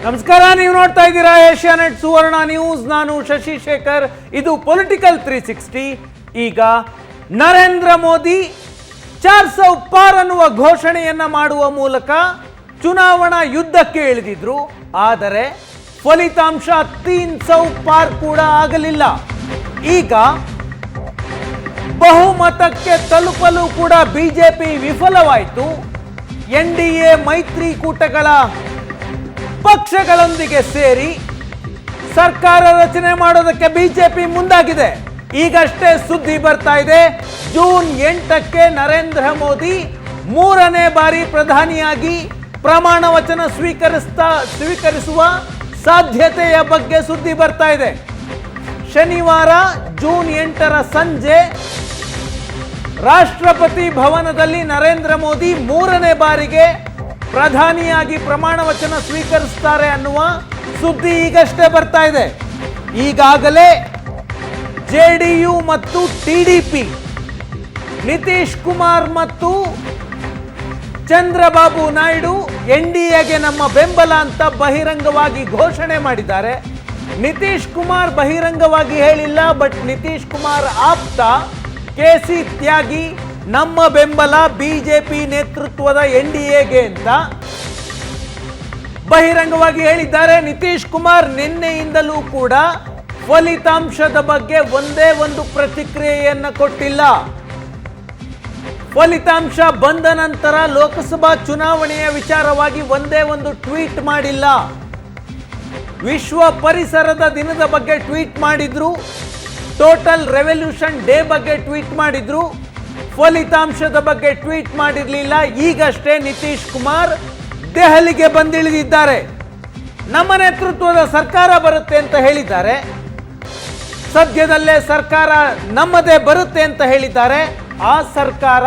ನಮಸ್ಕಾರ, ನೀವು ನೋಡ್ತಾ ಇದ್ದೀರಾ ಏಷ್ಯಾನೆಟ್ ಸುವರ್ಣ ನ್ಯೂಸ್. ನಾನು ಶಶಿಶೇಖರ್. ಇದು ಪೊಲಿಟಿಕಲ್ 360. ಈಗ ನರೇಂದ್ರ ಮೋದಿ 400 ಪಾರ್ ಅನ್ನುವ ಘೋಷಣೆಯನ್ನ ಮಾಡುವ ಮೂಲಕ ಚುನಾವಣಾ ಯುದ್ಧಕ್ಕೆ ಇಳಿದಿದ್ರು. ಆದರೆ ಫಲಿತಾಂಶ 300 ಪಾರ್ ಕೂಡ ಆಗಲಿಲ್ಲ. ಈಗ ಬಹುಮತಕ್ಕೆ ತಲುಪಲು ಕೂಡ ಬಿಜೆಪಿ ವಿಫಲವಾಯಿತು. ಎನ್ಡಿಎ ಮೈತ್ರಿಕೂಟಗಳ ಪಕ್ಷಗಳೊಂದಿಗೆ ಸೇರಿ ಸರ್ಕಾರ ರಚನೆ ಮಾಡೋದಕ್ಕೆ ಬಿಜೆಪಿ ಮುಂದಾಗಿದೆ. ಈಗಷ್ಟೇ ಸುದ್ದಿ ಬರ್ತಾ ಇದೆ, ಜೂನ್ 8ಕ್ಕೆ ನರೇಂದ್ರ ಮೋದಿ 3ನೇ ಬಾರಿ ಪ್ರಧಾನಿಯಾಗಿ ಪ್ರಮಾಣ ವಚನ ಸ್ವೀಕರಿಸುವ ಸಾಧ್ಯತೆಯ ಬಗ್ಗೆ ಸುದ್ದಿ ಬರ್ತಾ ಇದೆ. ಶನಿವಾರ ಜೂನ್ 8ರ ಸಂಜೆ ರಾಷ್ಟ್ರಪತಿ ಭವನದಲ್ಲಿ ನರೇಂದ್ರ ಮೋದಿ 3ನೇ ಬಾರಿಗೆ ಪ್ರಧಾನಿಯಾಗಿ ಪ್ರಮಾಣ ವಚನ ಸ್ವೀಕರಿಸುತ್ತಾರೆ ಅನ್ನುವ ಸುದ್ದಿ ಈಗಷ್ಟೇ ಬರ್ತಾ ಇದೆ. ಈಗಾಗಲೇ ಜೆಡಿಯು ಮತ್ತು ಟಿಡಿಪಿ, ನಿತೀಶ್ ಕುಮಾರ್ ಮತ್ತು ಚಂದ್ರಬಾಬು ನಾಯ್ಡು ಎನ್ಡಿಎಗೆ ನಮ್ಮ ಬೆಂಬಲ ಅಂತ ಬಹಿರಂಗವಾಗಿ ಘೋಷಣೆ ಮಾಡಿದ್ದಾರೆ. ನಿತೀಶ್ ಕುಮಾರ್ ಬಹಿರಂಗವಾಗಿ ಹೇಳಿಲ್ಲ, ಬಟ್ ನಿತೀಶ್ ಕುಮಾರ್ ಆಪ್ತ ಕೆಸಿ ತ್ಯಾಗಿ ನಮ್ಮ ಬೆಂಬಲ ಬಿಜೆಪಿ ನೇತೃತ್ವದ ಎನ್ಡಿಎಗೆ ಅಂತ ಬಹಿರಂಗವಾಗಿ ಹೇಳಿದ್ದಾರೆ. ನಿತೀಶ್ ಕುಮಾರ್ ನಿನ್ನೆಯಿಂದಲೂ ಕೂಡ ಫಲಿತಾಂಶದ ಬಗ್ಗೆ ಒಂದೇ ಒಂದು ಪ್ರತಿಕ್ರಿಯೆಯನ್ನು ಕೊಟ್ಟಿಲ್ಲ. ಫಲಿತಾಂಶ ಬಂದ ನಂತರ ಲೋಕಸಭಾ ಚುನಾವಣೆಯ ವಿಚಾರವಾಗಿ ಒಂದೇ ಒಂದು ಟ್ವೀಟ್ ಮಾಡಿಲ್ಲ. ವಿಶ್ವ ಪರಿಸರದ ದಿನದ ಬಗ್ಗೆ ಟ್ವೀಟ್ ಮಾಡಿದ್ರು, ಟೋಟಲ್ ರೆವಲ್ಯೂಷನ್ ಡೇ ಬಗ್ಗೆ ಟ್ವೀಟ್ ಮಾಡಿದ್ರು, ಫಲಿತಾಂಶದ ಬಗ್ಗೆ ಟ್ವೀಟ್ ಮಾಡಿರಲಿಲ್ಲ. ಈಗಷ್ಟೇ ನಿತೀಶ್ ಕುಮಾರ್ ದೆಹಲಿಗೆ ಬಂದಿಳಿದಿದ್ದಾರೆ. ನಮ್ಮ ನೇತೃತ್ವದ ಸರ್ಕಾರ ಬರುತ್ತೆ ಅಂತ ಹೇಳಿದ್ದಾರೆ. ಸದ್ಯದಲ್ಲೇ ಸರ್ಕಾರ ನಮ್ಮದೇ ಬರುತ್ತೆ ಅಂತ ಹೇಳಿದ್ದಾರೆ. ಆ ಸರ್ಕಾರ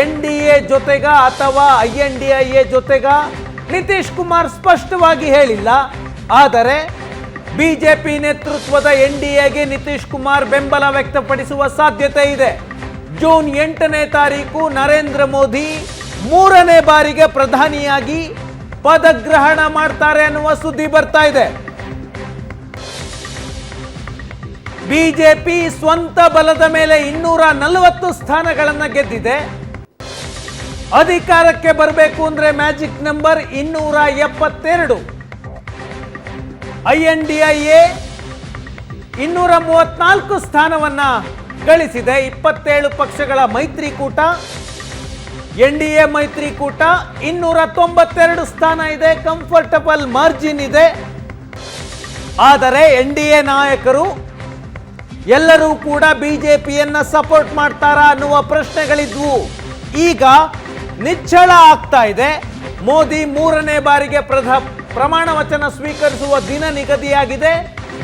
ಎನ್ಡಿಎ ಜೊತೆಗ ಅಥವಾ INDIA ಜೊತೆಗ ನಿತೀಶ್ ಕುಮಾರ್ ಸ್ಪಷ್ಟವಾಗಿ ಹೇಳಿಲ್ಲ. ಆದರೆ ಬಿಜೆಪಿ ನೇತೃತ್ವದ ಎನ್ಡಿಎಗೆ ನಿತೀಶ್ ಕುಮಾರ್ ಬೆಂಬಲ ವ್ಯಕ್ತಪಡಿಸುವ ಸಾಧ್ಯತೆ ಇದೆ. ಜೂನ್ 8ನೇ ತಾರೀಕು ನರೇಂದ್ರ ಮೋದಿ 3ನೇ ಬಾರಿಗೆ ಪ್ರಧಾನಿಯಾಗಿ ಪದಗ್ರಹಣ ಮಾಡ್ತಾರೆ ಅನ್ನುವ ಸುದ್ದಿ ಬರ್ತಾ ಇದೆ. ಬಿಜೆಪಿ ಸ್ವಂತ ಬಲದ ಮೇಲೆ 240 ಸ್ಥಾನಗಳನ್ನು ಗೆದ್ದಿದೆ. ಅಧಿಕಾರಕ್ಕೆ ಬರಬೇಕು ಅಂದ್ರೆ ಮ್ಯಾಜಿಕ್ ನಂಬರ್ 272. INDIA 234 ಸ್ಥಾನವನ್ನ ಗಳಿಸಿದೆ. 27 ಪಕ್ಷಗಳ ಮೈತ್ರಿಕೂಟ, ಎನ್ಡಿಎ ಮೈತ್ರಿಕೂಟ 292 ಸ್ಥಾನ ಇದೆ. ಕಂಫರ್ಟಬಲ್ ಮಾರ್ಜಿನ್ ಇದೆ. ಆದರೆ ಎನ್ಡಿಎ ನಾಯಕರು ಎಲ್ಲರೂ ಕೂಡ ಬಿಜೆಪಿಯನ್ನ ಸಪೋರ್ಟ್ ಮಾಡ್ತಾರಾ ಅನ್ನುವ ಪ್ರಶ್ನೆಗಳಿದ್ವು. ಈಗ ನಿಚ್ಚಳ ಆಗ್ತಾ ಇದೆ. ಮೋದಿ 3ನೇ ಬಾರಿಗೆ ಪ್ರಮಾಣ ವಚನ ಸ್ವೀಕರಿಸುವ ದಿನ ನಿಗದಿಯಾಗಿದೆ.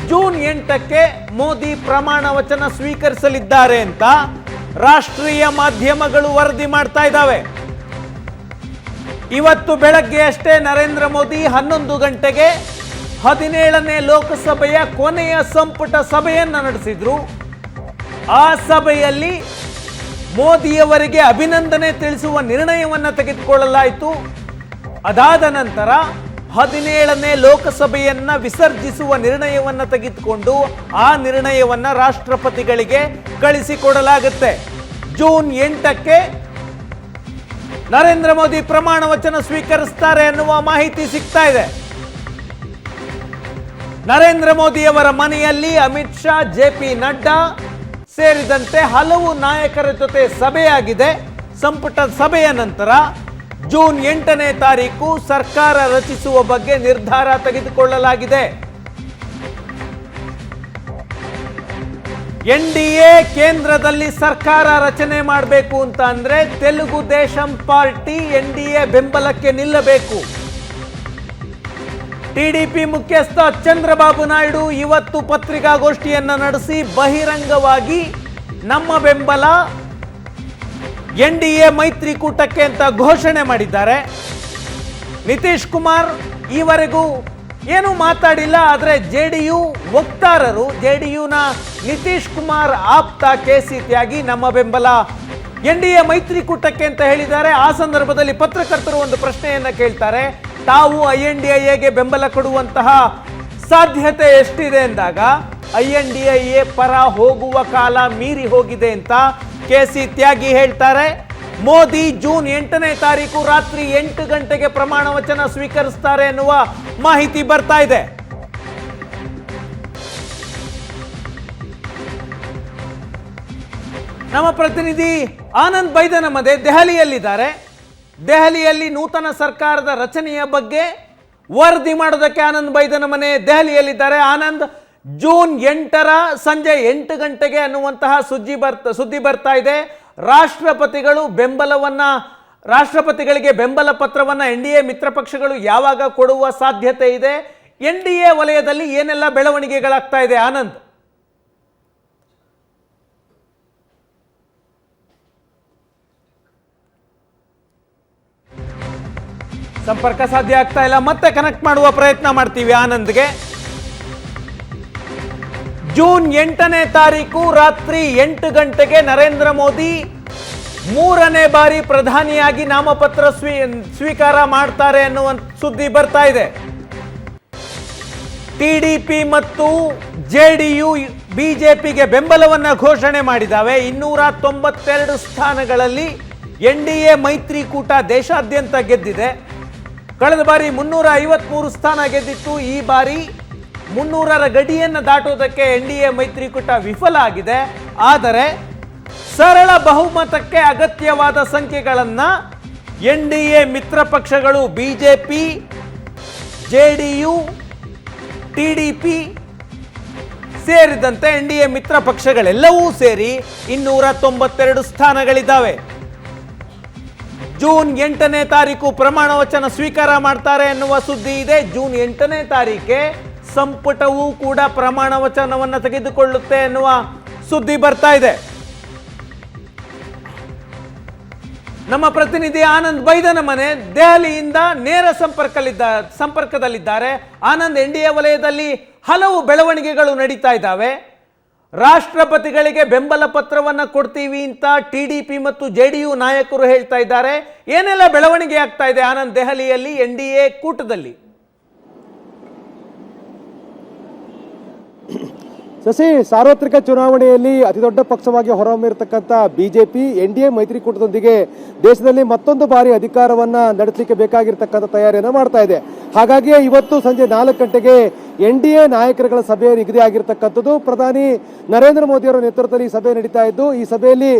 ಜೂನ್ 8ಕ್ಕೆ ಮೋದಿ ಪ್ರಮಾಣ ವಚನ ಸ್ವೀಕರಿಸಲಿದ್ದಾರೆ ಅಂತ ರಾಷ್ಟ್ರೀಯ ಮಾಧ್ಯಮಗಳು ವರದಿ ಮಾಡ್ತಾ ಇದ್ದಾವೆ. ಇವತ್ತು ಬೆಳಗ್ಗೆ ಅಷ್ಟೇ ನರೇಂದ್ರ ಮೋದಿ 11 ಗಂಟೆಗೆ 17ನೇ ಲೋಕಸಭೆಯ ಕೊನೆಯ ಸಂಪುಟ ಸಭೆಯನ್ನು ನಡೆಸಿದ್ರು. ಆ ಸಭೆಯಲ್ಲಿ ಮೋದಿಯವರಿಗೆ ಅಭಿನಂದನೆ ತಿಳಿಸುವ ನಿರ್ಣಯವನ್ನು ತೆಗೆದುಕೊಳ್ಳಲಾಯಿತು. ಅದಾದ ನಂತರ 17ನೇ ಲೋಕಸಭೆಯನ್ನ ವಿಸರ್ಜಿಸುವ ನಿರ್ಣಯವನ್ನು ತೆಗೆದುಕೊಂಡು ಆ ನಿರ್ಣಯವನ್ನ ರಾಷ್ಟ್ರಪತಿಗಳಿಗೆ ಕಳಿಸಿಕೊಡಲಾಗುತ್ತೆ. ಜೂನ್ 8ಕ್ಕೆ ನರೇಂದ್ರ ಮೋದಿ ಪ್ರಮಾಣ ವಚನ ಸ್ವೀಕರಿಸುತ್ತಾರೆ ಅನ್ನುವ ಮಾಹಿತಿ ಸಿಗ್ತಾ ಇದೆ. ನರೇಂದ್ರ ಮೋದಿಯವರ ಮನೆಯಲ್ಲಿ ಅಮಿತ್ ಶಾ, JP ನಡ್ಡಾ ಸೇರಿದಂತೆ ಹಲವು ನಾಯಕರ ಜೊತೆ ಸಭೆಯಾಗಿದೆ. ಸಂಪುಟ ಸಭೆಯ ನಂತರ ಜೂನ್ 8ನೇ ತಾರೀಕು ಸರ್ಕಾರ ರಚಿಸುವ ಬಗ್ಗೆ ನಿರ್ಧಾರ ತೆಗೆದುಕೊಳ್ಳಲಾಗಿದೆ. ಎನ್ಡಿಎ ಕೇಂದ್ರದಲ್ಲಿ ಸರ್ಕಾರ ರಚನೆ ಮಾಡಬೇಕು ಅಂತ ಅಂದ್ರೆ ತೆಲುಗು ದೇಶಂ ಪಾರ್ಟಿ ಎನ್ಡಿಎ ಬೆಂಬಲಕ್ಕೆ ನಿಲ್ಲಬೇಕು. ಟಿಡಿಪಿ ಮುಖ್ಯಸ್ಥ ಚಂದ್ರಬಾಬು ನಾಯ್ಡು ಇವತ್ತು ಪತ್ರಿಕಾಗೋಷ್ಠಿಯನ್ನ ನಡೆಸಿ ಬಹಿರಂಗವಾಗಿ ನಮ್ಮ ಬೆಂಬಲ ಎನ್ಡಿಎ ಮೈತ್ರಿಕೂಟಕ್ಕೆ ಅಂತ ಘೋಷಣೆ ಮಾಡಿದ್ದಾರೆ. ನಿತೀಶ್ ಕುಮಾರ್ ಈವರೆಗೂ ಏನೂ ಮಾತಾಡಿಲ್ಲ. ಆದರೆ ಜೆಡಿಯು ವಕ್ತಾರರು, ಜೆಡಿಯುನ ನಿತೀಶ್ ಕುಮಾರ್ ಆಪ್ತ ಕೆಸಿ ತ್ಯಾಗಿ ನಮ್ಮ ಬೆಂಬಲ ಎನ್ಡಿಎ ಮೈತ್ರಿಕೂಟಕ್ಕೆ ಅಂತ ಹೇಳಿದ್ದಾರೆ. ಆ ಸಂದರ್ಭದಲ್ಲಿ ಪತ್ರಕರ್ತರು ಒಂದು ಪ್ರಶ್ನೆಯನ್ನ ಕೇಳ್ತಾರೆ, ತಾವು INDIAಗೆ ಬೆಂಬಲ ಕೊಡುವಂತಹ ಸಾಧ್ಯತೆ ಎಷ್ಟಿದೆ ಎಂದಾಗ INDIA ಪರ ಹೋಗುವ ಕಾಲ ಮೀರಿ ಹೋಗಿದೆ ಅಂತ KC ತ್ಯಾಗಿ ಹೇಳ್ತಾರೆ. ಮೋದಿ ಜೂನ್ 8ನೇ ತಾರೀಕು ರಾತ್ರಿ 8 ಗಂಟೆಗೆ ಪ್ರಮಾಣ ವಚನ ಸ್ವೀಕರಿಸ್ತಾರೆ ಎನ್ನುವ ಮಾಹಿತಿ ಬರ್ತಾ ಇದೆ. ನಮ್ಮ ಪ್ರತಿನಿಧಿ ಆನಂದ್ ಬೈದನಮದೆ ದೆಹಲಿಯಲ್ಲಿದ್ದಾರೆ. ದೆಹಲಿಯಲ್ಲಿ ನೂತನ ಸರ್ಕಾರದ ರಚನೆಯ ಬಗ್ಗೆ ವರದಿ ಮಾಡೋದಕ್ಕೆ ಆನಂದ್ ಬೈದನಮನೆ ದೆಹಲಿಯಲ್ಲಿದ್ದಾರೆ. ಆನಂದ್, ಜೂನ್ 8ರ ಸಂಜೆ 8 ಗಂಟೆಗೆ ಅನ್ನುವಂತಹ ಸುದ್ದಿ ಬರ್ತಾ ಇದೆ. ರಾಷ್ಟ್ರಪತಿಗಳಿಗೆ ಬೆಂಬಲ ಪತ್ರವನ್ನ NDA ಮಿತ್ರ ಪಕ್ಷಗಳು ಯಾವಾಗ ಕೊಡುವ ಸಾಧ್ಯತೆ ಇದೆ? NDA ವಲಯದಲ್ಲಿ ಏನೆಲ್ಲ ಬೆಳವಣಿಗೆಗಳಾಗ್ತಾ ಇದೆ ಆನಂದ್? ಸಂಪರ್ಕ ಸಾಧ್ಯ ಆಗ್ತಾ ಇಲ್ಲ, ಮತ್ತೆ ಕನೆಕ್ಟ್ ಮಾಡುವ ಪ್ರಯತ್ನ ಮಾಡ್ತೀವಿ ಆನಂದ್ಗೆ. ಜೂನ್ 8ನೇ ತಾರೀಕು ರಾತ್ರಿ 8 ಗಂಟೆಗೆ ನರೇಂದ್ರ ಮೋದಿ 3ನೇ ಬಾರಿ ಪ್ರಧಾನಿಯಾಗಿ ನಾಮಪತ್ರ ಸ್ವೀಕಾರ ಮಾಡ್ತಾರೆ ಅನ್ನುವ ಸುದ್ದಿ ಬರ್ತಾ ಇದೆ. TDP ಮತ್ತು JDU ಬಿಜೆಪಿಗೆ ಬೆಂಬಲವನ್ನ ಘೋಷಣೆ ಮಾಡಿದ್ದಾವೆ. 292 ಸ್ಥಾನಗಳಲ್ಲಿ NDA ಮೈತ್ರಿಕೂಟ ದೇಶಾದ್ಯಂತ ಗೆದ್ದಿದೆ. ಕಳೆದ ಬಾರಿ 353 ಸ್ಥಾನ ಗೆದ್ದಿತ್ತು. ಈ ಬಾರಿ 300ರ ಗಡಿಯನ್ನು ದಾಟುವುದಕ್ಕೆ NDA ಮೈತ್ರಿಕೂಟ ವಿಫಲ ಆಗಿದೆ. ಆದರೆ ಸರಳ ಬಹುಮತಕ್ಕೆ ಅಗತ್ಯವಾದ ಸಂಖ್ಯೆಗಳನ್ನು NDA ಮಿತ್ರ ಪಕ್ಷಗಳು ಬಿಜೆಪಿ, JDU, TDP ಸೇರಿದಂತೆ NDA ಮಿತ್ರ ಪಕ್ಷಗಳೆಲ್ಲವೂ ಸೇರಿ 292 ಸ್ಥಾನಗಳಿದ್ದಾವೆ. ಜೂನ್ 8ನೇ ತಾರೀಕು ಪ್ರಮಾಣ ವಚನ ಸ್ವೀಕಾರ ಮಾಡ್ತಾರೆ ಎನ್ನುವ ಸುದ್ದಿ ಇದೆ. ಜೂನ್ 8ನೇ ತಾರೀಕೆ ಸಂಪುಟವೂ ಕೂಡ ಪ್ರಮಾಣ ವಚನವನ್ನು ತೆಗೆದುಕೊಳ್ಳುತ್ತೆ ಎನ್ನುವ ಸುದ್ದಿ ಬರ್ತಾ ಇದೆ. ನಮ್ಮ ಪ್ರತಿನಿಧಿ ಆನಂದ್ ಬೈದನಮನೆ ದೆಹಲಿಯಿಂದ ನೇರ ಸಂಪರ್ಕದಲ್ಲಿದ್ದಾರೆ. ಆನಂದ್, NDA ವಲಯದಲ್ಲಿ ಹಲವು ಬೆಳವಣಿಗೆಗಳು ನಡೀತಾ ಇದ್ದಾವೆ. ರಾಷ್ಟ್ರಪತಿಗಳಿಗೆ ಬೆಂಬಲ ಪತ್ರವನ್ನ ಕೊಡ್ತೀವಿ ಅಂತ TDP ಮತ್ತು JDU ನಾಯಕರು ಹೇಳ್ತಾ ಇದ್ದಾರೆ. ಏನೆಲ್ಲ ಬೆಳವಣಿಗೆ ಆಗ್ತಾ ಇದೆ ಆನಂದ್ ದೆಹಲಿಯಲ್ಲಿ NDA ಕೂಟದಲ್ಲಿ? ಶಶಿ, ಸಾರ್ವತ್ರಿಕ ಚುನಾವಣೆಯಲ್ಲಿ ಅತಿದೊಡ್ಡ ಪಕ್ಷವಾಗಿ ಹೊರಹೊಮ್ಮಿರತಕ್ಕಂಥ ಬಿಜೆಪಿ NDA ಮೈತ್ರಿಕೂಟದೊಂದಿಗೆ ದೇಶದಲ್ಲಿ ಮತ್ತೊಂದು ಬಾರಿ ಅಧಿಕಾರವನ್ನ ನಡೆಸಲಿಕ್ಕೆ ಬೇಕಾಗಿರ್ತಕ್ಕಂಥ ತಯಾರಿಯನ್ನು ಮಾಡ್ತಾ ಇದೆ. ಹಾಗಾಗಿ ಇವತ್ತು ಸಂಜೆ 4 ಗಂಟೆಗೆ NDA ನಾಯಕರುಗಳ ಸಭೆ ನಿಗದಿಯಾಗಿರ್ತಕ್ಕಂಥದ್ದು. ಪ್ರಧಾನಿ ನರೇಂದ್ರ ಮೋದಿ ಅವರ ನೇತೃತ್ವದಲ್ಲಿ ಈ ಸಭೆ ನಡೀತಾ ಇದ್ದು, ಈ ಸಭೆಯಲ್ಲಿ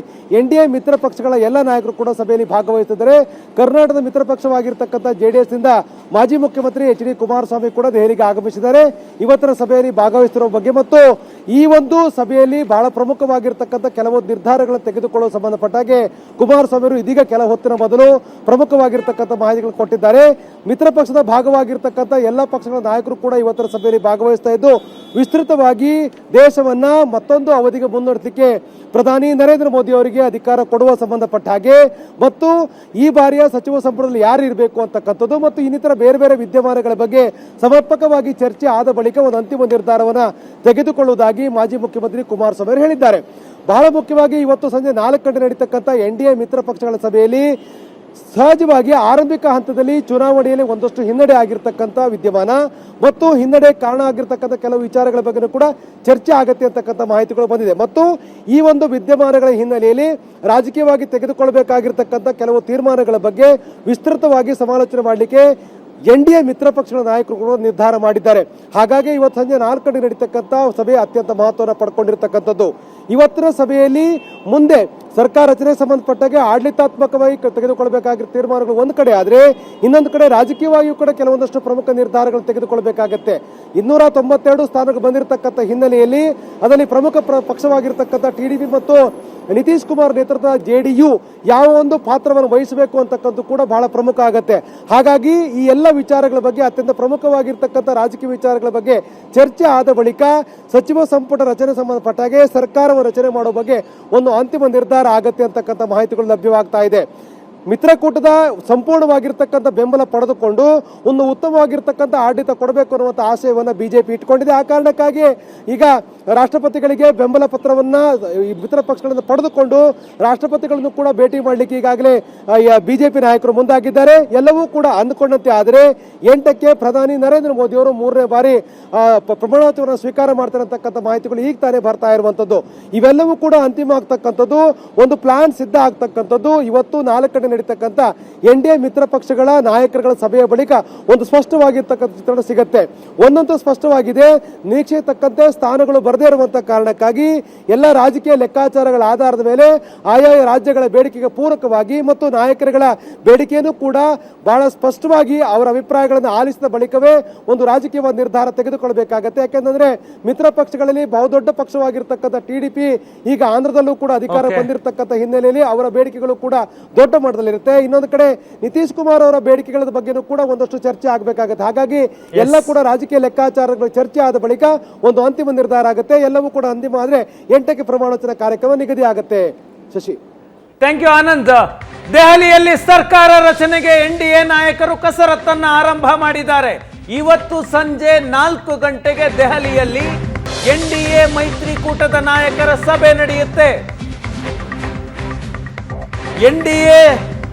NDA ಮಿತ್ರ ಪಕ್ಷಗಳ ಎಲ್ಲ ನಾಯಕರು ಕೂಡ ಸಭೆಯಲ್ಲಿ ಭಾಗವಹಿಸಿದ್ದಾರೆ. ಕರ್ನಾಟಕದ ಮಿತ್ರ ಪಕ್ಷವಾಗಿರ್ತಕ್ಕಂಥ JDS ನಿಂದ ಮಾಜಿ ಮುಖ್ಯಮಂತ್ರಿ HD ಕುಮಾರಸ್ವಾಮಿ ಕೂಡ ದೆಹಲಿಗೆ ಆಗಮಿಸಿದ್ದಾರೆ. ಇವತ್ತಿನ ಸಭೆಯಲ್ಲಿ ಭಾಗವಹಿಸಿರುವ ಬಗ್ಗೆ ಮತ್ತು ಈ ಒಂದು ಸಭೆಯಲ್ಲಿ ಬಹಳ ಪ್ರಮುಖವಾಗಿರ್ತಕ್ಕಂಥ ಕೆಲವು ನಿರ್ಧಾರಗಳನ್ನು ತೆಗೆದುಕೊಳ್ಳುವ ಸಂಬಂಧಪಟ್ಟ ಹಾಗೆ ಕುಮಾರಸ್ವಾಮಿ ಅವರು ಇದೀಗ ಕೆಲ ಹೊತ್ತಿನ ಮೊದಲು ಪ್ರಮುಖವಾಗಿರ್ತಕ್ಕಂಥ ಮಾಹಿತಿಗಳನ್ನು ಕೊಟ್ಟಿದ್ದಾರೆ. ಮಿತ್ರ ಪಕ್ಷದ ಭಾಗವಾಗಿರ್ತಕ್ಕಂಥ ಎಲ್ಲ ಪಕ್ಷಗಳ ನಾಯಕರು ಕೂಡ ಇವತ್ತಿನ ಸಭೆಯಲ್ಲಿ ಭಾಗವಹಿಸ್ತಾ ಇದ್ದು, ವಿಸ್ತೃತವಾಗಿ ದೇಶವನ್ನ ಮತ್ತೊಂದು ಅವಧಿಗೆ ಮುನ್ನಡೆಸಲಿಕ್ಕೆ ಪ್ರಧಾನಿ ನರೇಂದ್ರ ಮೋದಿ ಅವರಿಗೆ ಅಧಿಕಾರ ಕೊಡುವ ಸಂಬಂಧಪಟ್ಟ ಹಾಗೆ ಮತ್ತು ಈ ಬಾರಿಯ ಸಚಿವ ಸಂಪುಟದಲ್ಲಿ ಯಾರು ಇರಬೇಕು ಅಂತಕ್ಕಂಥದ್ದು ಮತ್ತು ಇನ್ನಿತರ ಬೇರೆ ಬೇರೆ ವಿದ್ಯಮಾನಗಳ ಬಗ್ಗೆ ಸಮರ್ಪಕವಾಗಿ ಚರ್ಚೆ ಆದ ಬಳಿಕ ಒಂದು ಅಂತಿಮ ನಿರ್ಧಾರವನ್ನು ತೆಗೆದುಕೊಳ್ಳುವುದಾಗಿ ಮಾಜಿ ಮುಖ್ಯಮಂತ್ರಿ ಕುಮಾರಸ್ವಾಮಿ ಅವರು ಹೇಳಿದ್ದಾರೆ. ಬಹಳ ಮುಖ್ಯವಾಗಿ ಇವತ್ತು ಸಂಜೆ 4 ಗಂಟೆ ನಡೀತಕ್ಕಂಥ NDA ಮಿತ್ರ ಪಕ್ಷಗಳ ಸಭೆಯಲ್ಲಿ ಸಹಜವಾಗಿ ಆರಂಭಿಕ ಹಂತದಲ್ಲಿ ಚುನಾವಣೆಯಲ್ಲಿ ಒಂದಷ್ಟು ಹಿನ್ನಡೆ ಆಗಿರ್ತಕ್ಕಂಥ ವಿದ್ಯಮಾನ ಮತ್ತು ಹಿನ್ನಡೆ ಕಾರಣ ಆಗಿರ್ತಕ್ಕಂಥ ಕೆಲವು ವಿಚಾರಗಳ ಬಗ್ಗೆ ಕೂಡ ಚರ್ಚೆ ಆಗತ್ತೆ ಅಂತಕ್ಕಂಥ ಮಾಹಿತಿಗಳು ಬಂದಿದೆ. ಮತ್ತು ಈ ಒಂದು ವಿದ್ಯಮಾನಗಳ ಹಿನ್ನೆಲೆಯಲ್ಲಿ ರಾಜಕೀಯವಾಗಿ ತೆಗೆದುಕೊಳ್ಳಬೇಕಾಗಿರ್ತಕ್ಕಂಥ ಕೆಲವು ತೀರ್ಮಾನಗಳ ಬಗ್ಗೆ ವಿಸ್ತೃತವಾಗಿ ಸಮಾಲೋಚನೆ ಮಾಡಲಿಕ್ಕೆ NDA ಮಿತ್ರ ಪಕ್ಷಗಳ ನಾಯಕರು ನಿರ್ಧಾರ ಮಾಡಿದ್ದಾರೆ. ಹಾಗಾಗಿ ಇವತ್ತು ಸಂಜೆ 4 ಗಂಟೆ ನಡೀತಕ್ಕಂಥ ಸಭೆ ಅತ್ಯಂತ ಮಹತ್ವವನ್ನು ಪಡ್ಕೊಂಡಿರ್ತಕ್ಕಂಥದ್ದು. ಇವತ್ತಿನ ಸಭೆಯಲ್ಲಿ ಮುಂದೆ ಸರ್ಕಾರ ರಚನೆ ಸಂಬಂಧಪಟ್ಟಾಗೆ ಆಡಳಿತಾತ್ಮಕವಾಗಿ ತೆಗೆದುಕೊಳ್ಳಬೇಕಾಗಿರೋ ತೀರ್ಮಾನಗಳು ಒಂದು ಕಡೆ ಆದರೆ, ಇನ್ನೊಂದು ಕಡೆ ರಾಜಕೀಯವಾಗಿಯೂ ಕೂಡ ಕೆಲವೊಂದಷ್ಟು ಪ್ರಮುಖ ನಿರ್ಧಾರಗಳನ್ನು ತೆಗೆದುಕೊಳ್ಳಬೇಕಾಗತ್ತೆ. 292 ಸ್ಥಾನಗಳು ಬಂದಿರತಕ್ಕಂಥ ಹಿನ್ನೆಲೆಯಲ್ಲಿ ಅದರಲ್ಲಿ ಪ್ರಮುಖ ಪಕ್ಷವಾಗಿರ್ತಕ್ಕಂಥ TDP ಮತ್ತು ನಿತೀಶ್ ಕುಮಾರ್ ನೇತೃತ್ವದ JDU ಯಾವ ಒಂದು ಪಾತ್ರವನ್ನು ವಹಿಸಬೇಕು ಅಂತಕ್ಕಂಥದ್ದು ಕೂಡ ಬಹಳ ಪ್ರಮುಖ ಆಗತ್ತೆ. ಹಾಗಾಗಿ ಈ ಎಲ್ಲ ವಿಚಾರಗಳ ಬಗ್ಗೆ ಅತ್ಯಂತ ಪ್ರಮುಖವಾಗಿರ್ತಕ್ಕಂಥ ರಾಜಕೀಯ ವಿಚಾರಗಳ ಬಗ್ಗೆ ಚರ್ಚೆ ಆದ ಬಳಿಕ ಸಚಿವ ಸಂಪುಟ ರಚನೆ ಸಂಬಂಧಪಟ್ಟಾಗೆ ಸರ್ಕಾರವನ್ನು ರಚನೆ ಮಾಡುವ ಬಗ್ಗೆ ಒಂದು ಅಂತಿಮ ನಿರ್ಧಾರ ಆಗತ್ತೆ ಅಂತಕ್ಕಂಥ ಮಾಹಿತಿಗಳು ಲಭ್ಯವಾಗ್ತಾ ಇದೆ. ಮಿತ್ರಕೂಟದ ಸಂಪೂರ್ಣವಾಗಿರ್ತಕ್ಕಂಥ ಬೆಂಬಲ ಪಡೆದುಕೊಂಡು ಒಂದು ಉತ್ತಮವಾಗಿರ್ತಕ್ಕಂಥ ಆಡಳಿತ ಕೊಡಬೇಕು ಅನ್ನುವಂಥ ಆಶಯವನ್ನು ಬಿಜೆಪಿ ಇಟ್ಕೊಂಡಿದೆ. ಆ ಕಾರಣಕ್ಕಾಗಿ ಈಗ ರಾಷ್ಟ್ರಪತಿಗಳಿಗೆ ಬೆಂಬಲ ಪತ್ರವನ್ನ ಈ ಮಿತ್ರ ಪಕ್ಷಗಳಿಂದ ಪಡೆದುಕೊಂಡು ರಾಷ್ಟ್ರಪತಿಗಳನ್ನು ಕೂಡ ಭೇಟಿ ಮಾಡಲಿಕ್ಕೆ ಈಗಾಗಲೇ ಬಿಜೆಪಿ ನಾಯಕರು ಮುಂದಾಗಿದ್ದಾರೆ. ಎಲ್ಲವೂ ಕೂಡ ಅಂದುಕೊಂಡಂತೆ ಆದರೆ 8ಕ್ಕೆ ಪ್ರಧಾನಿ ನರೇಂದ್ರ ಮೋದಿ ಅವರು 3ನೇ ಬಾರಿ ಪ್ರಮಾಣವಚನವನ್ನು ಸ್ವೀಕಾರ ಮಾಡ್ತಾರೆ ಅಂತಕ್ಕಂಥ ಮಾಹಿತಿಗಳು ಈಗ ತಾನೇ ಬರ್ತಾ ಇರುವಂತದ್ದು. ಇವೆಲ್ಲವೂ ಕೂಡ ಅಂತಿಮ ಆಗ್ತಕ್ಕಂಥದ್ದು, ಒಂದು ಪ್ಲಾನ್ ಸಿದ್ಧ ಆಗ್ತಕ್ಕಂಥದ್ದು ಇವತ್ತು 4 ಕಡೆ ನಡೀತಕ್ಕಂಥ NDA ಮಿತ್ರ ಪಕ್ಷಗಳ ನಾಯಕರುಗಳ ಸಭೆಯ ಬಳಿಕ ಒಂದು ಸ್ಪಷ್ಟವಾಗಿರ್ತಕ್ಕಂಥ ಚಿತ್ರಣ ಸಿಗುತ್ತೆ. ಒಂದಂತೂ ಸ್ಪಷ್ಟವಾಗಿದೆ, ನಿರೀಕ್ಷೆ ತಕ್ಕಂತೆ ಸ್ಥಾನಗಳು ಬರದೇ ಇರುವಂತಹ ಕಾರಣಕ್ಕಾಗಿ ಎಲ್ಲ ರಾಜಕೀಯ ಲೆಕ್ಕಾಚಾರಗಳ ಆಧಾರದ ಮೇಲೆ ಆಯಾ ರಾಜ್ಯಗಳ ಬೇಡಿಕೆಗೆ ಪೂರಕವಾಗಿ ಮತ್ತು ನಾಯಕರುಗಳ ಬೇಡಿಕೆಯನ್ನು ಕೂಡ ಬಹಳ ಸ್ಪಷ್ಟವಾಗಿ ಅವರ ಅಭಿಪ್ರಾಯಗಳನ್ನು ಆಲಿಸಿದ ಬಳಿಕವೇ ಒಂದು ರಾಜಕೀಯ ನಿರ್ಧಾರ ತೆಗೆದುಕೊಳ್ಳಬೇಕಾಗತ್ತೆ. ಯಾಕೆಂದ್ರೆ ಮಿತ್ರ ಪಕ್ಷಗಳಲ್ಲಿ ಬಹುದೊಡ್ಡ ಪಕ್ಷವಾಗಿರ್ತಕ್ಕಂಥ TDP ಈಗ ಆಂಧ್ರದಲ್ಲೂ ಕೂಡ ಅಧಿಕಾರ ಬಂದಿರತಕ್ಕಂಥ ಹಿನ್ನೆಲೆಯಲ್ಲಿ ಅವರ ಬೇಡಿಕೆಗಳು ಕೂಡ ದೊಡ್ಡ ಮಟ್ಟದಲ್ಲಿರುತ್ತೆ. ಇನ್ನೊಂದು ಕಡೆ ನಿತೀಶ್ ಕುಮಾರ್ ಅವರ ಬೇಡಿಕೆಗಳ ಬಗ್ಗೆನೂ ಕೂಡ ಒಂದಷ್ಟು ಚರ್ಚೆ ಆಗಬೇಕಾಗುತ್ತೆ. ಹಾಗಾಗಿ ಎಲ್ಲ ಕೂಡ ರಾಜಕೀಯ ಲೆಕ್ಕಾಚಾರಗಳು ಚರ್ಚೆ ಆದ ಬಳಿಕ ಒಂದು ಅಂತಿಮ ನಿರ್ಧಾರ ಆಗುತ್ತೆ. ಎಲ್ಲವೂ ಕೂಡ ಅಂತಿಮ ಆದ್ರೆ 8ಕ್ಕೆ ಪ್ರಮಾಣವಚನ ಕಾರ್ಯಕ್ರಮ ನಿಗದಿ ಆಗುತ್ತೆ. Shashi, thank you Anand. ದೆಹಲಿಯಲ್ಲಿ ಸರ್ಕಾರ ರಚನೆಗೆ NDA ನಾಯಕರು ಕಸರತ್ತನ್ನ ಆರಂಭ ಮಾಡಿದ್ದಾರೆ. ಇವತ್ತು ಸಂಜೆ 4 ಗಂಟೆಗೆ ದೆಹಲಿಯಲ್ಲಿ NDA ಮೈತ್ರಿಕೂಟದ ನಾಯಕರ ಸಭೆ ನಡೆಯುತ್ತೆ. NDA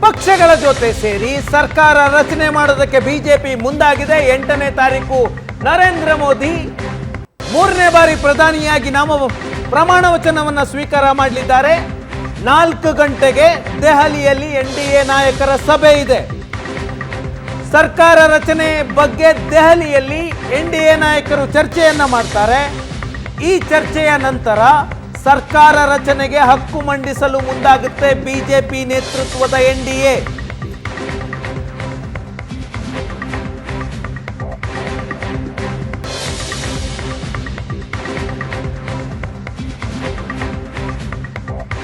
ಪಕ್ಷಗಳ ಜೊತೆ ಸೇರಿ ಸರ್ಕಾರ ರಚನೆ ಮಾಡೋದಕ್ಕೆ ಬಿಜೆಪಿ ಮುಂದಾಗಿದೆ. 8ನೇ ತಾರೀಕು ನರೇಂದ್ರ ಮೋದಿ 3ನೇ ಬಾರಿ ಪ್ರಧಾನಿಯಾಗಿ ಪ್ರಮಾಣ ವಚನವನ್ನ ಸ್ವೀಕಾರ ಮಾಡಲಿದ್ದಾರೆ. 4 ಗಂಟೆಗೆ ದೆಹಲಿಯಲ್ಲಿ NDA ನಾಯಕರ ಸಭೆ ಇದೆ. ಸರ್ಕಾರ ರಚನೆ ಬಗ್ಗೆ ದೆಹಲಿಯಲ್ಲಿ NDA ನಾಯಕರು ಚರ್ಚೆಯನ್ನ ಮಾಡ್ತಾರೆ. ಈ ಚರ್ಚೆಯ ನಂತರ ಸರ್ಕಾರ ರಚನೆಗೆ ಹಕ್ಕು ಮಂಡಿಸಲು ಮುಂದಾಗುತ್ತೆ ಬಿಜೆಪಿ ನೇತೃತ್ವದ NDA.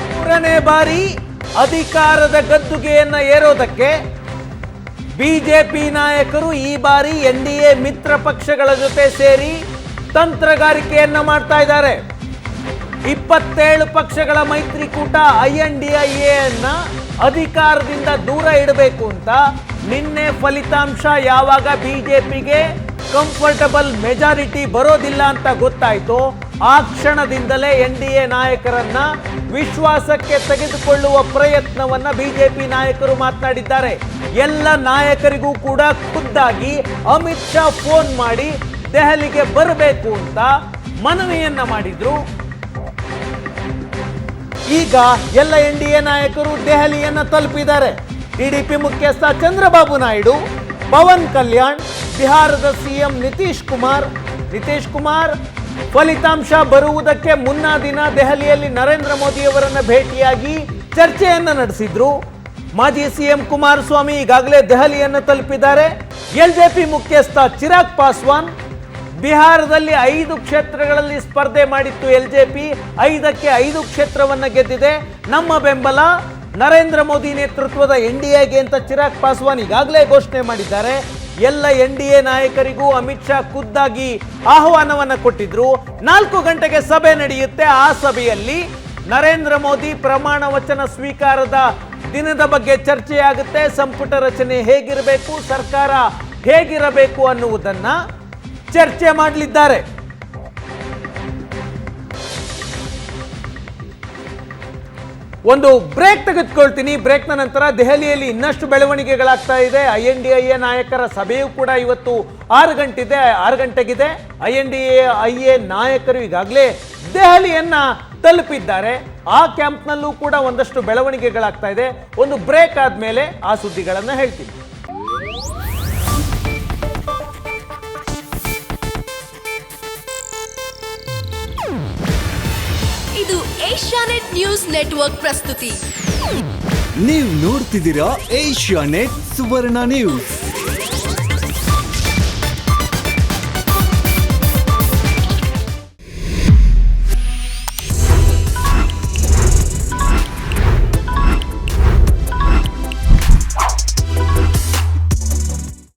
ಮೂರನೇ ಬಾರಿ ಅಧಿಕಾರದ ಗದ್ದುಗೆಯನ್ನ ಏರೋದಕ್ಕೆ ಬಿಜೆಪಿ ನಾಯಕರು ಈ ಬಾರಿ NDA ಮಿತ್ರ ಪಕ್ಷಗಳ ಜೊತೆ ಸೇರಿ ತಂತ್ರಗಾರಿಕೆಯನ್ನ ಮಾಡ್ತಾ ಇದ್ದಾರೆ. 27 ಪಕ್ಷಗಳ ಮೈತ್ರಿಕೂಟ INDIA ಅನ್ನ ಅಧಿಕಾರದಿಂದ ದೂರ ಇಡಬೇಕು ಅಂತ ನಿನ್ನೆ ಫಲಿತಾಂಶ ಯಾವಾಗ ಬಿಜೆಪಿಗೆ ಕಂಫರ್ಟಬಲ್ ಮೆಜಾರಿಟಿ ಬರೋದಿಲ್ಲ ಅಂತ ಗೊತ್ತಾಯ್ತು, ಆ ಕ್ಷಣದಿಂದಲೇ NDA ನಾಯಕರನ್ನ ವಿಶ್ವಾಸಕ್ಕೆ ತೆಗೆದುಕೊಳ್ಳುವ ಪ್ರಯತ್ನವನ್ನ ಬಿಜೆಪಿ ನಾಯಕರು ಮಾತನಾಡಿದ್ದಾರೆ. ಎಲ್ಲ ನಾಯಕರಿಗೂ ಕೂಡ ಖುದ್ದಾಗಿ ಅಮಿತ್ ಶಾ ಫೋನ್ ಮಾಡಿ ದೆಹಲಿಗೆ ಬರಬೇಕು ಅಂತ ಮನವಿಯನ್ನ ಮಾಡಿದ್ರು. ಈಗ ಎಲ್ಲ NDA ನಾಯಕರು ದೆಹಲಿಯನ್ನ ತಲುಪಿದ್ದಾರೆ. TDP ಮುಖ್ಯಸ್ಥ ಚಂದ್ರಬಾಬು ನಾಯ್ಡು, ಪವನ್ ಕಲ್ಯಾಣ್, ಬಿಹಾರದ CM ನಿತೀಶ್ ಕುಮಾರ್ ಫಲಿತಾಂಶ ಬರುವುದಕ್ಕೆ ಮುನ್ನ ದಿನ ದೆಹಲಿಯಲ್ಲಿ ನರೇಂದ್ರ ಮೋದಿ ಅವರನ್ನ ಭೇಟಿಯಾಗಿ ಚರ್ಚೆಯನ್ನ ನಡೆಸಿದ್ರು. ಮಾಜಿ CM ಕುಮಾರಸ್ವಾಮಿ ಈಗಾಗಲೇ ದೆಹಲಿಯನ್ನ ತಲುಪಿದ್ದಾರೆ. LJP ಮುಖ್ಯಸ್ಥ ಚಿರಾಗ್ ಪಾಸ್ವಾನ್, ಬಿಹಾರದಲ್ಲಿ 5 ಕ್ಷೇತ್ರಗಳಲ್ಲಿ ಸ್ಪರ್ಧೆ ಮಾಡಿತ್ತು LJP, 5ಕ್ಕೆ 5 ಕ್ಷೇತ್ರವನ್ನ ಗೆದ್ದಿದೆ. ನಮ್ಮ ಬೆಂಬಲ ನರೇಂದ್ರ ಮೋದಿ ನೇತೃತ್ವದ NDAಗೆ ಅಂತ ಚಿರಾಗ್ ಪಾಸ್ವಾನ್ ಈಗಾಗಲೇ ಘೋಷಣೆ ಮಾಡಿದ್ದಾರೆ. ಎಲ್ಲ NDA ನಾಯಕರಿಗೂ ಅಮಿತ್ ಶಾ ಖುದ್ದಾಗಿ ಆಹ್ವಾನವನ್ನ ಕೊಟ್ಟಿದ್ರು. 4 ಗಂಟೆಗೆ ಸಭೆ ನಡೆಯುತ್ತೆ. ಆ ಸಭೆಯಲ್ಲಿ ನರೇಂದ್ರ ಮೋದಿ ಪ್ರಮಾಣ ವಚನ ಸ್ವೀಕಾರದ ದಿನದ ಬಗ್ಗೆ ಚರ್ಚೆಯಾಗುತ್ತೆ. ಸಂಪುಟ ರಚನೆ ಹೇಗಿರಬೇಕು, ಸರ್ಕಾರ ಹೇಗಿರಬೇಕು ಅನ್ನುವುದನ್ನ ಚರ್ಚೆ ಮಾಡಲಿದ್ದಾರೆ. ಒಂದು ಬ್ರೇಕ್ ತೆಗೆದುಕೊಳ್ತೀನಿ. ಬ್ರೇಕ್ನ ನಂತರ ದೆಹಲಿಯಲ್ಲಿ ಇನ್ನಷ್ಟು ಬೆಳವಣಿಗೆಗಳಾಗ್ತಾ ಇದೆ. INDIA ನಾಯಕರ ಸಭೆಯೂ ಕೂಡ ಇವತ್ತು 6 ಗಂಟೆಗಿದೆ. INDIA ನಾಯಕರು ಈಗಾಗಲೇ ದೆಹಲಿಯನ್ನ ತಲುಪಿದ್ದಾರೆ. ಆ ಕ್ಯಾಂಪ್ನಲ್ಲೂ ಕೂಡ ಒಂದಷ್ಟು ಬೆಳವಣಿಗೆಗಳಾಗ್ತಾ ಇದೆ. ಒಂದು ಬ್ರೇಕ್ ಆದ್ಮೇಲೆ ಆ ಸುದ್ದಿಗಳನ್ನ ಹೇಳ್ತೀನಿ. ಇದು ಏಷ್ಯಾನೆಟ್ ನ್ಯೂಸ್ ನೆಟ್ವರ್ಕ್ ಪ್ರಸ್ತುತಿ. ನೀವು ನೋಡ್ತಿದ್ದೀರಾ ಏಷ್ಯಾನೆಟ್ ಸುವರ್ಣ ನ್ಯೂಸ್.